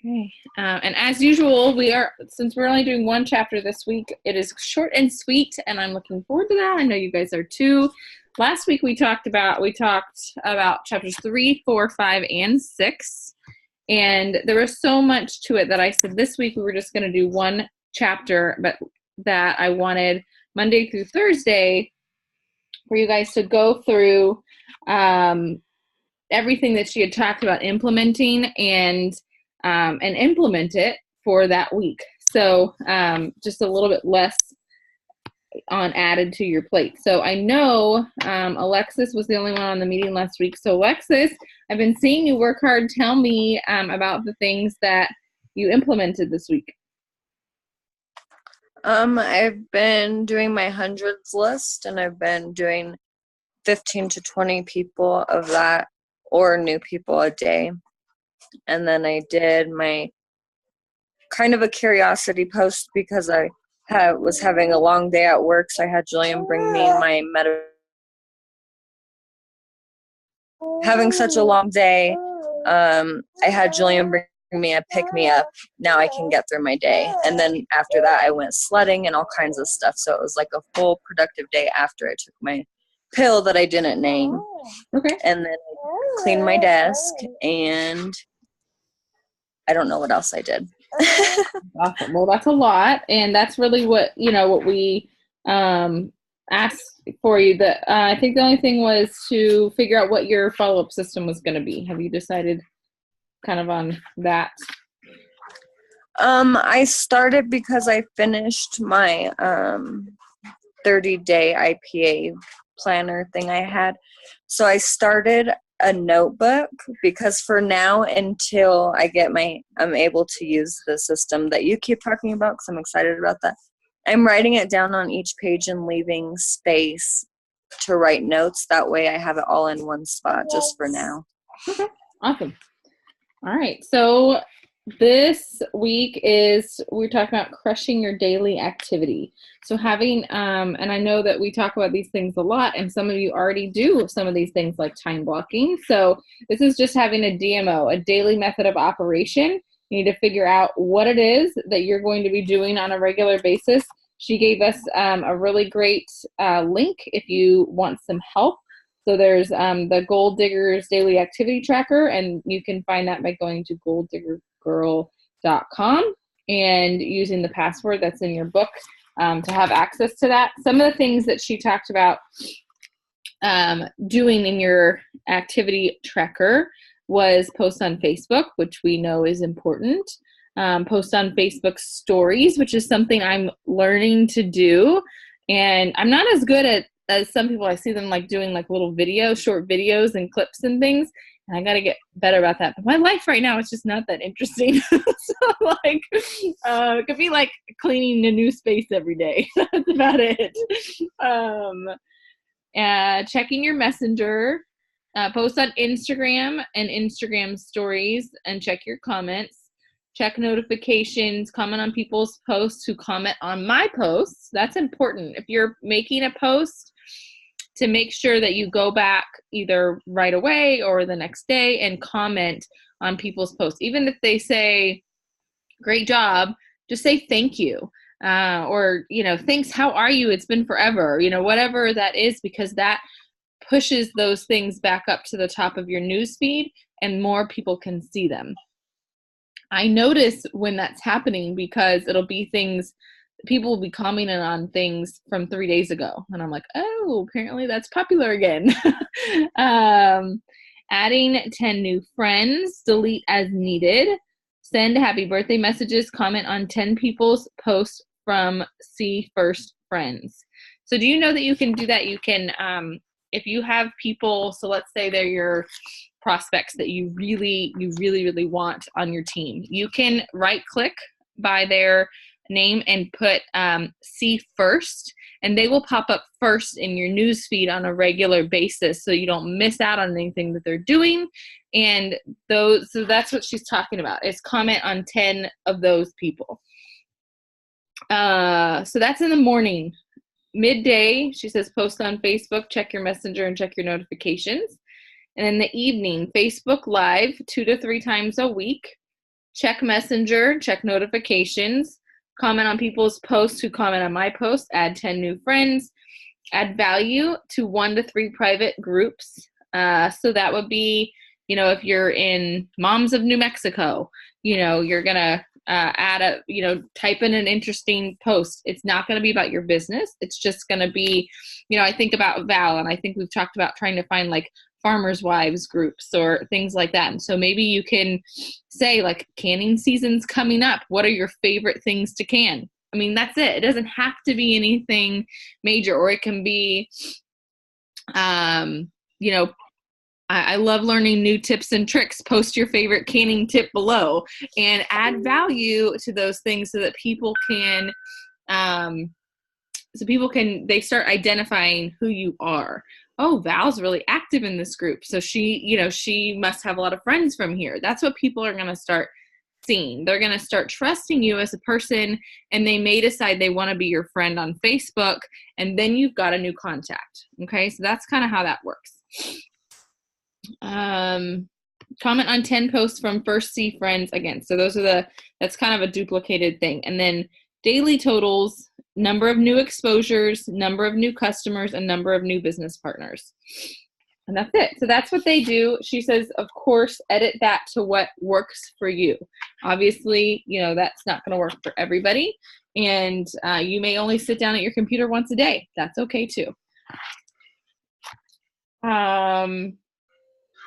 Okay. And as usual, since we're only doing one chapter this week, it is short and sweet, and I'm looking forward to that. I know you guys are too. Last week we talked about chapters 3, 4, 5, and 6. And there was so much to it that I said this week we were just going to do one chapter, but that I wanted Monday through Thursday for you guys to go through everything that she had talked about implementing and implement it for that week. So just a little bit less on added to your plate. So I know Alexis was the only one on the meeting last week. So Alexis, I've been seeing you work hard. Tell me about the things that you implemented this week. I've been doing my hundreds list, and I've been doing 15 to 20 people of that, or new people a day. And then I did my kind of a curiosity post because I was having a long day at work, so I had Jillian bring me my having such a long day. I had Jillian bring me a pick-me-up. Now I can get through my day. And then after that, I went sledding and all kinds of stuff. So it was like a full productive day after I took my pill that I didn't name. Okay. And then I cleaned my desk, and I don't know what else I did. Awesome. Well, that's a lot, and that's really what we asked for you. I think the only thing was to figure out what your follow-up system was going to be. Have you decided kind of on that? I started because I finished my 30-day IPA planner thing I had. So I started a notebook because for now, until I get I'm able to use the system that you keep talking about, because I'm excited about that, I'm writing it down on each page and leaving space to write notes. That way I have it all in one spot just for now. Okay, awesome. All right, so this week we're talking about crushing your daily activity. So having, and I know that we talk about these things a lot, and some of you already do some of these things like time blocking. So this is just having a DMO, a daily method of operation. You need to figure out what it is that you're going to be doing on a regular basis. She gave us a really great link if you want some help. So there's the Goal Diggers Daily Activity Tracker, and you can find that by going to goaldiggergirl.com and using the password that's in your book to have access to that. Some of the things that she talked about doing in your activity tracker was post on Facebook, which we know is important. Post on Facebook stories, which is something I'm learning to do. And I'm not as good at as some people. I see them like doing like little short videos and clips and things. And I got to get better about that. But my life right now is just not that interesting. So like, it could be like cleaning a new space every day. That's about it. Checking your messenger, post on Instagram and Instagram stories, and check your comments. Check notifications, comment on people's posts who comment on my posts. That's important. If you're making a post, to make sure that you go back either right away or the next day and comment on people's posts. Even if they say, great job, just say thank you. Or, thanks, how are you? It's been forever. Whatever that is, because that pushes those things back up to the top of your newsfeed and more people can see them. I notice when that's happening because it'll be things, people will be commenting on things from 3 days ago. And I'm like, oh, apparently that's popular again. Adding 10 new friends, delete as needed, send happy birthday messages, comment on 10 people's posts from See First Friends. So do you know that you can do that? You can, if you have people, so let's say they're your prospects that you really want on your team, you can right click by their name and put See First, and they will pop up first in your news feed on a regular basis, so you don't miss out on anything that they're doing. And so that's what she's talking about, is comment on 10 of those people. So that's in the morning. Midday, she says, post on Facebook, check your messenger, and check your notifications. And in the evening, Facebook Live 2 to 3 times a week. check Messenger, check notifications, comment on people's posts who comment on my post, add 10 new friends, add value to 1 to 3 private groups. So that would be, if you're in Moms of New Mexico, you're going to add type in an interesting post. It's not going to be about your business. It's just going to be, I think about Val, and I think we've talked about trying to find like farmers' wives groups or things like that. And so maybe you can say like canning season's coming up. What are your favorite things to can? I mean, that's it. It doesn't have to be anything major, or it can be, I love learning new tips and tricks. Post your favorite canning tip below and add value to those things so that people can, they start identifying who you are. Oh, Val's really active in this group. So she must have a lot of friends from here. That's what people are going to start seeing. They're going to start trusting you as a person, and they may decide they want to be your friend on Facebook, and then you've got a new contact. Okay. So that's kind of how that works. Comment on 10 posts from first see friends again. So that's kind of a duplicated thing. And then daily totals, number of new exposures, number of new customers, and number of new business partners. And that's it. So that's what they do. She says, of course, edit that to what works for you. Obviously, that's not going to work for everybody. And you may only sit down at your computer once a day. That's okay too.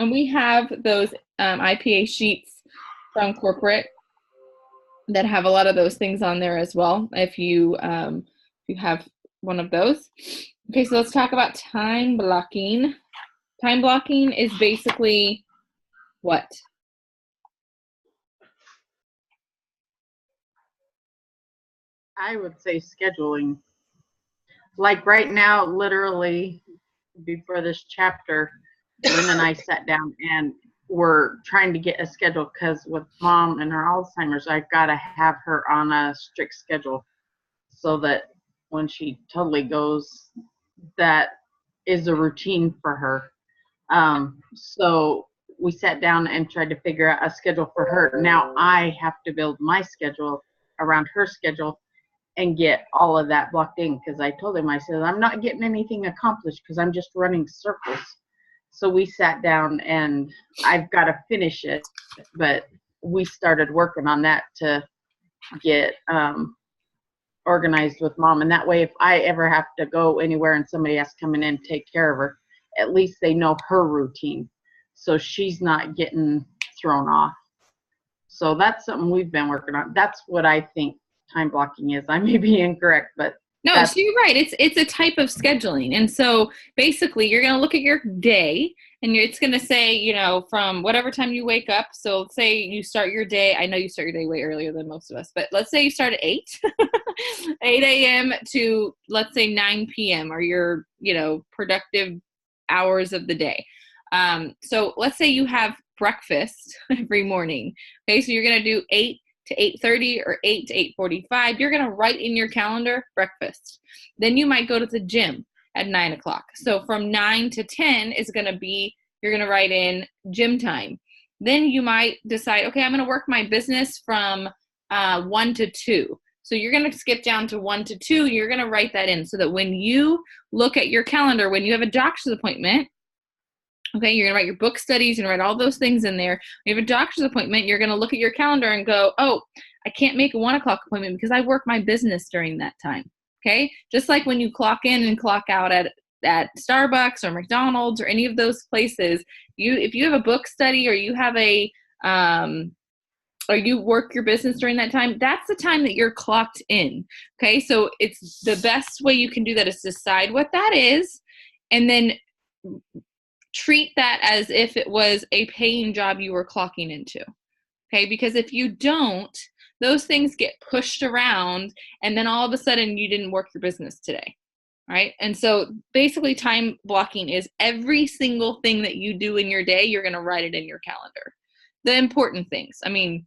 And we have those IPA sheets from corporate that have a lot of those things on there as well, if you have one of those. Okay, so let's talk about time blocking. Time blocking is basically what? I would say scheduling. Like right now, literally before this chapter, Lynn and I sat down and we're trying to get a schedule because with Mom and her Alzheimer's, I've got to have her on a strict schedule so that when she totally goes, that is a routine for her. So we sat down and tried to figure out a schedule for her. Now I have to build my schedule around her schedule and get all of that blocked in, because I told him, I said, I'm not getting anything accomplished because I'm just running circles. So we sat down and I've got to finish it, but we started working on that to get organized with Mom. And that way, if I ever have to go anywhere and somebody has to come in and take care of her, at least they know her routine, so she's not getting thrown off. So that's something we've been working on. That's what I think time blocking is. I may be incorrect, but no, so you're right. It's a type of scheduling. And so basically you're going to look at your day and it's going to say, from whatever time you wake up. So let's say you start your day. I know you start your day way earlier than most of us, but let's say you start at 8 a.m. to, let's say, 9 p.m. are your, productive hours of the day. So let's say you have breakfast every morning. Okay. So you're going to do 8 to 8:30 or 8 to 8:45. You're going to write in your calendar breakfast. Then you might go to the gym at 9 o'clock. So from 9 to 10 is going to be, you're going to write in gym time. Then you might decide, okay, I'm going to work my business from 1 to 2. So you're going to skip down to 1 to 2. You're going to write that in so that when you look at your calendar, when you have a doctor's appointment, okay, you're going to write your book studies and write all those things in there. When you have a doctor's appointment, you're going to look at your calendar and go, oh, I can't make a 1 o'clock appointment because I work my business during that time. Okay. Just like when you clock in and clock out at Starbucks or McDonald's or any of those places, if you have a book study or you have or you work your business during that time, that's the time that you're clocked in. Okay. So it's the best way you can do that is decide what that is and then treat that as if it was a paying job you were clocking into. Okay. Because if you don't, those things get pushed around and then all of a sudden you didn't work your business today. Right. And so basically time blocking is every single thing that you do in your day, you're going to write it in your calendar. The important things. I mean,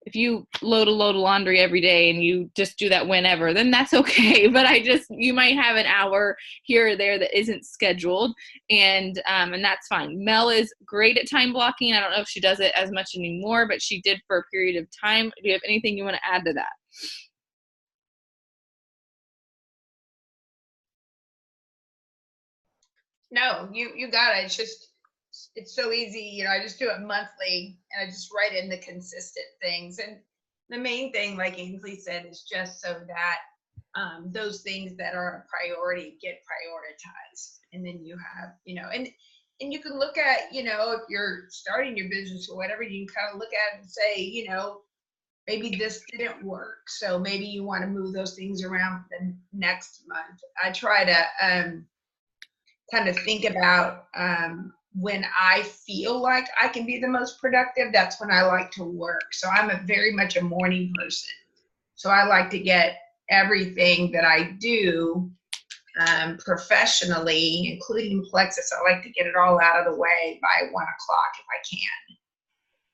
if you load a load of laundry every day and you just do that whenever, then that's okay. But you might have an hour here or there that isn't scheduled, and that's fine. Mel is great at time blocking. I don't know if she does it as much anymore, but she did for a period of time. Do you have anything you want to add to that? No, you got it. It's so easy. You know, I just do it monthly, and I just write in the consistent things. And the main thing, like Ainsley said, is just so that those things that are a priority get prioritized. And then you have, you know, and you can look at, you know, if you're starting your business or whatever, you can kind of look at it and say, you know, maybe this didn't work, so maybe you want to move those things around the next month. I try to kind of think about when I feel like I can be the most productive, that's when I like to work. So I'm very much a morning person. So I like to get everything that I do professionally, including Plexus, I like to get it all out of the way by 1 o'clock if I can.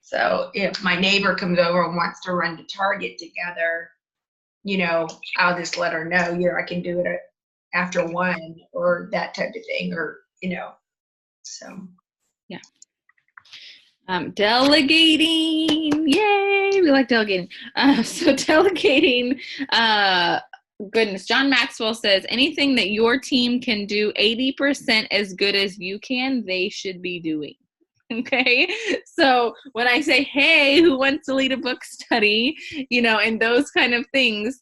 So if my neighbor comes over and wants to run to Target together, you know, I'll just let her know, you know, I can do it after 1 or that type of thing, or, you know, so. Yeah. Delegating. Yay. We like delegating. So delegating, goodness. John Maxwell says anything that your team can do 80% as good as you can, they should be doing. Okay. So when I say, hey, who wants to lead a book study, you know, and those kind of things,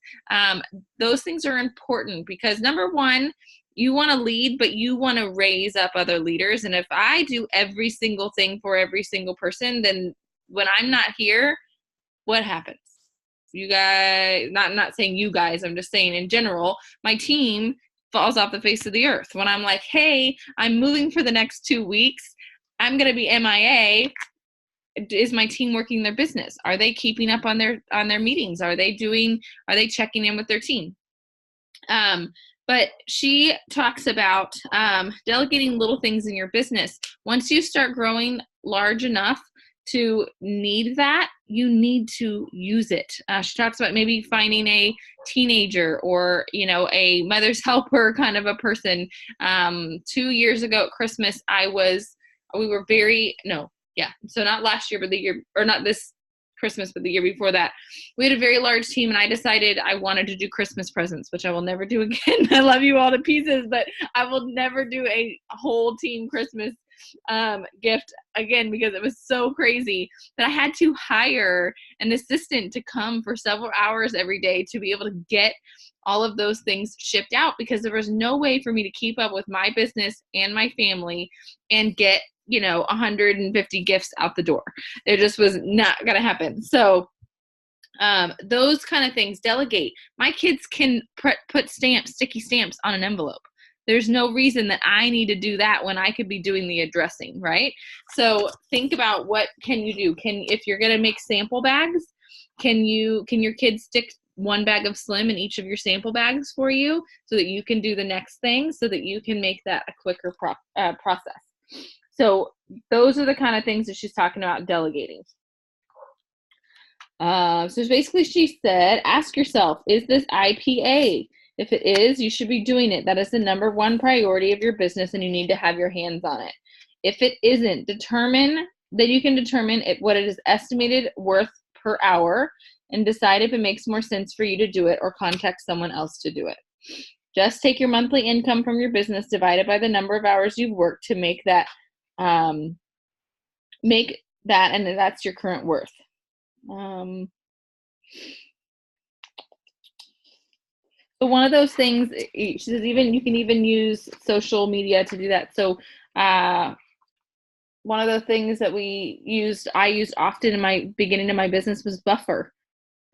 those things are important because number one, you want to lead, but you want to raise up other leaders. And if I do every single thing for every single person, then when I'm not here, what happens? You guys, not saying you guys, I'm just saying in general, my team falls off the face of the earth. When I'm like, hey, I'm moving for the next 2 weeks, I'm going to be MIA. Is my team working their business? Are they keeping up on their meetings? Are they checking in with their team? But she talks about delegating little things in your business. Once you start growing large enough to need that, you need to use it. She talks about maybe finding a teenager or, you know, a mother's helper kind of a person. 2 years ago at Christmas, so not last year, but the year, or not this Christmas, but the year before that, we had a very large team, and I decided I wanted to do Christmas presents, which I will never do again. I love you all to pieces, but I will never do a whole team Christmas gift again because it was so crazy that I had to hire an assistant to come for several hours every day to be able to get all of those things shipped out because there was no way for me to keep up with my business and my family and get, you know, 150 gifts out the door. It just was not going to happen. So those kind of things, delegate. My kids can put sticky stamps on an envelope. There's no reason that I need to do that when I could be doing the addressing, right? So think about what can you do. If you're going to make sample bags, can your kids stick one bag of Slim in each of your sample bags for you so that you can do the next thing so that you can make that a quicker process. So those are the kind of things that she's talking about delegating. So basically she said, ask yourself, is this IPA? If it is, you should be doing it. That is the number one priority of your business and you need to have your hands on it. If it isn't, you can determine what it is estimated worth per hour and decide if it makes more sense for you to do it or contact someone else to do it. Just take your monthly income from your business divided by the number of hours you've worked to make that and that's your current worth. So one of those things, she says, you can even use social media to do that. So one of the things that I used often in my beginning of my business was Buffer.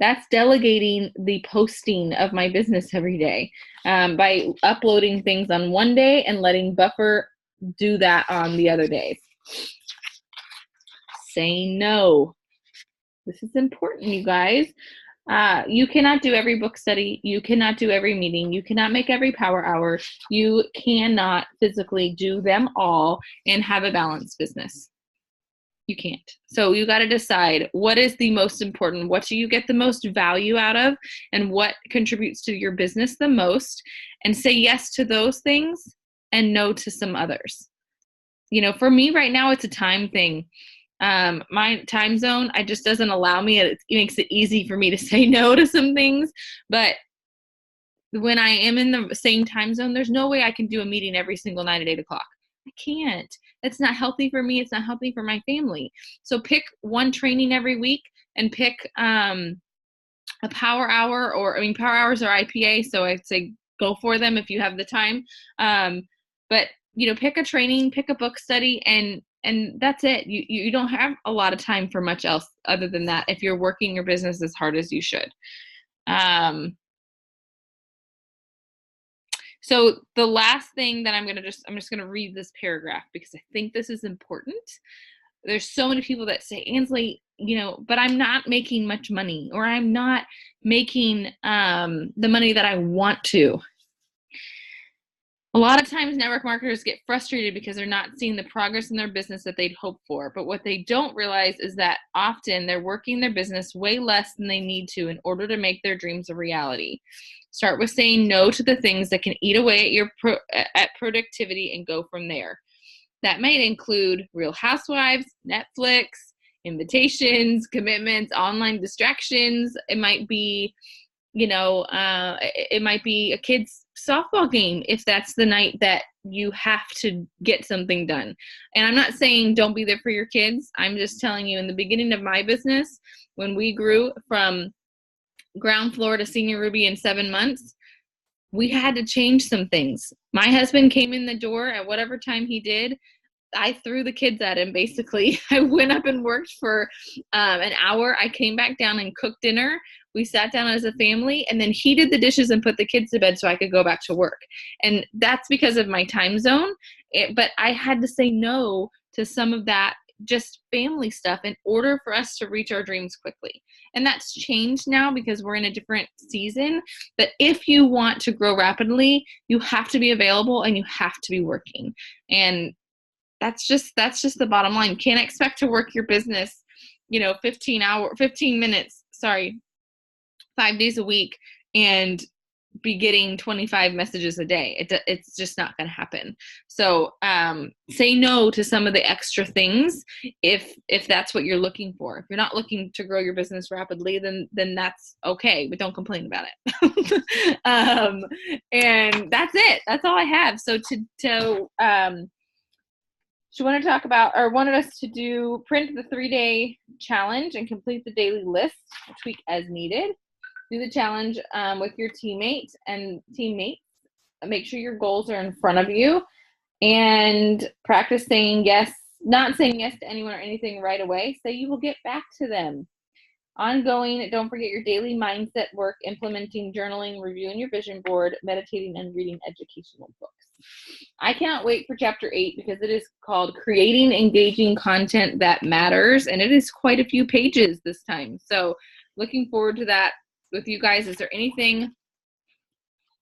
That's delegating the posting of my business every day by uploading things on one day and letting Buffer do that on the other days. Say no. This is important, you guys. You cannot do every book study. You cannot do every meeting. You cannot make every power hour. You cannot physically do them all and have a balanced business. You can't. So you got to decide what is the most important, what do you get the most value out of, and what contributes to your business the most, and say yes to those things and no to some others. You know, for me right now, it's a time thing. My time zone, I just doesn't allow me. It makes it easy for me to say no to some things. But when I am in the same time zone, there's no way I can do a meeting every single night at 8 o'clock. I can't. That's not healthy for me. It's not healthy for my family. So pick one training every week and pick a power hour, or power hours are IPA. So I'd say go for them if you have the time. But pick a training, pick a book study, and that's it. You don't have a lot of time for much else other than that if you're working your business as hard as you should. So the last thing that I'm just going to read this paragraph because I think this is important. There's so many people that say, Ansley, but I'm not making much money, or I'm not making the money that I want to. A lot of times network marketers get frustrated because they're not seeing the progress in their business that they'd hoped for. But what they don't realize is that often they're working their business way less than they need to in order to make their dreams a reality. Start with saying no to the things that can eat away at your productivity and go from there. That might include Real Housewives, Netflix, invitations, commitments, online distractions. It might be, it might be a kid's softball game if that's the night that you have to get something done. And I'm not saying don't be there for your kids. I'm just telling you, in the beginning of my business, when we grew from ground floor to senior Ruby in 7 months, we had to change some things. My husband came in the door at whatever time he did. I threw the kids at him, basically. I went up and worked for an hour. I came back down and cooked dinner. We sat down as a family, and then he did the dishes and put the kids to bed so I could go back to work. And that's because of my time zone. But I had to say no to some of that just family stuff in order for us to reach our dreams quickly. And that's changed now because we're in a different season. But if you want to grow rapidly, you have to be available and you have to be working. And that's just the bottom line. You can't expect to work your business, 15 minutes, 5 days a week and be getting 25 messages a day. It's just not going to happen. So say no to some of the extra things if that's what you're looking for. If you're not looking to grow your business rapidly, then that's okay, but don't complain about it. And that's it. That's all I have. So she wanted to talk about, or wanted us to print the 3-day challenge and complete the daily list, tweak as needed. Do the challenge with your teammates. Make sure your goals are in front of you, and practice saying yes, not saying yes to anyone or anything right away. Say you will get back to them. Ongoing, don't forget your daily mindset work, implementing journaling, reviewing your vision board, meditating, and reading educational books. I cannot wait for chapter 8 because it is called Creating Engaging Content That Matters, and it is quite a few pages this time. So looking forward to that with you guys. Is there anything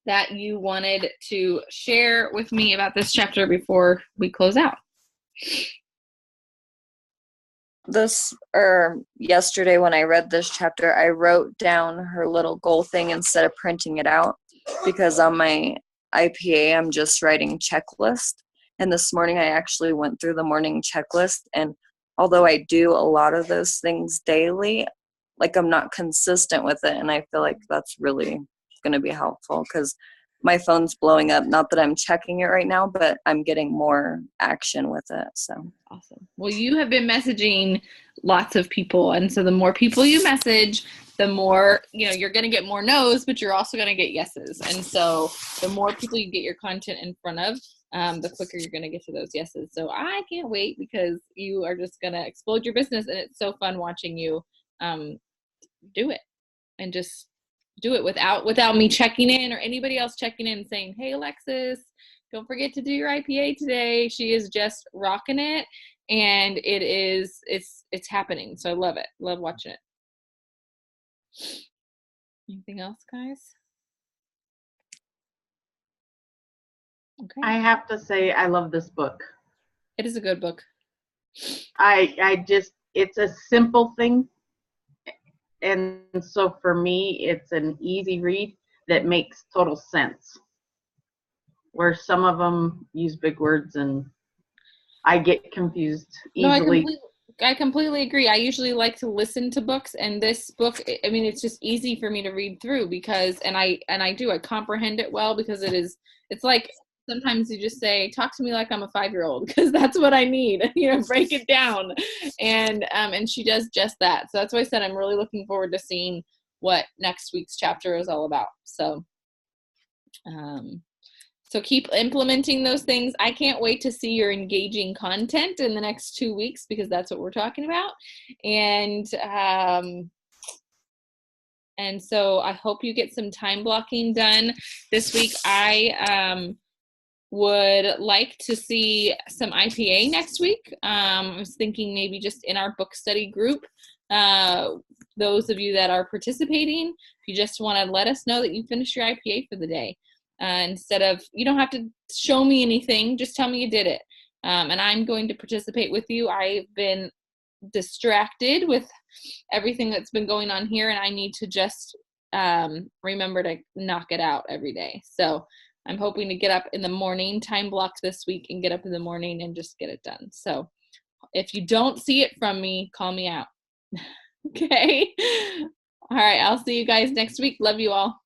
that you wanted to share with me about this chapter before we close out? Yesterday when I read this chapter, I wrote down her little goal thing instead of printing it out, because on my IPA I'm just writing checklist, and this morning I actually went through the morning checklist, and although I do a lot of those things daily, I'm not consistent with it, and I feel like that's really going to be helpful because my phone's blowing up. Not that I'm checking it right now, but I'm getting more action with it. So awesome. Well, you have been messaging lots of people, and so the more people you message, the more, you're going to get more no's, but you're also going to get yeses. And so the more people you get your content in front of, the quicker you're going to get to those yeses. So I can't wait because you are just going to explode your business, and it's so fun watching you do it, and just do it without me checking in or anybody else checking in and saying, hey, Alexis, don't forget to do your IPA today. She is just rocking it, and it's happening. So I love it. Love watching it. Anything else, guys? Okay. I have to say I love this book. It is a good book. I just, it's a simple thing. And so for me, it's an easy read that makes total sense. Where some of them use big words and I get confused No, easily. I completely agree. I usually like to listen to books, and this book, I mean, it's just easy for me to read through because, and I comprehend it well because it's like sometimes you just say, talk to me like I'm a 5-year-old because that's what I need, break it down. And she does just that. So that's why I said I'm really looking forward to seeing what next week's chapter is all about. So keep implementing those things. I can't wait to see your engaging content in the next 2 weeks because that's what we're talking about. And so I hope you get some time blocking done this week. I would like to see some IPA next week. I was thinking maybe just in our book study group. Those of you that are participating, if you just want to let us know that you finished your IPA for the day. Instead of, you don't have to show me anything, just tell me you did it. And I'm going to participate with you. I've been distracted with everything that's been going on here, and I need to just remember to knock it out every day. So I'm hoping to get up in the morning, time blocked this week, and get up in the morning and just get it done. So if you don't see it from me, call me out. Okay. All right. I'll see you guys next week. Love you all.